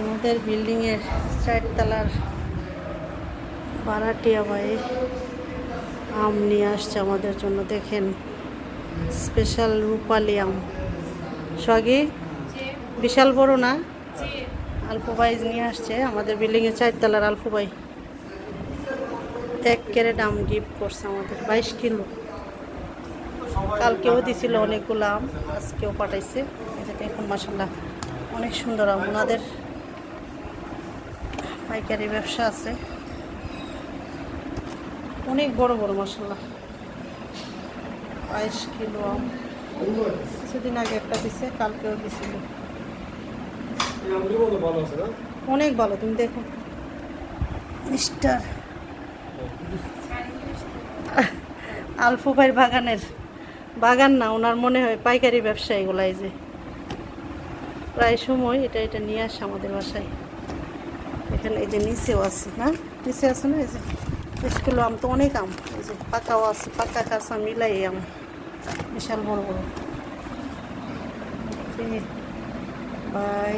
আমাদের বিল্ডিংয়ের 4 তলার ভাড়াটিয়া ভাই আম নিয়ে আসছে আমাদের জন্য। দেখেন, স্পেশাল রূপালি আম। সগি বিশাল বড় না, আলফু ভাই নিয়ে আসছে আমাদের বিল্ডিংয়ের 4 তলার আলফু ভাই। 1 ক্যারেট আম গিফট করছে আমাদের, 22 কিলো। কালকেও দিছিল অনেকগুলো আম, আজকেও পাঠাইছে। দেখুন মাশাআল্লাহ অনেক সুন্দর আম। ওনাদের পাইকারি ব্যবসা আছে, অনেক বড় বড় মাশাআল্লাহ। 22 কিলো আম। কিছুদিন আগে একটা দিছে, কালকেও দিছিল। অনেক ভালো, তুমি দেখো। মিস্টার আলফু ভাইয়ের বাগানের, বাগান না ওনার মনে হয় পাইকারি ব্যবসা এগুলা। এই যে প্রায় সময় এটা নিয়ে আসে আমাদের বাসায়। এখানে এই যে নিচেও আছে না, নিচে আছে না, এই যে 20 কিলো আম তো অনেক আম। এই যে পাকাও আছে, পাকা কাঁচা মিলাই আম, বিশাল বড় বড়। বাই।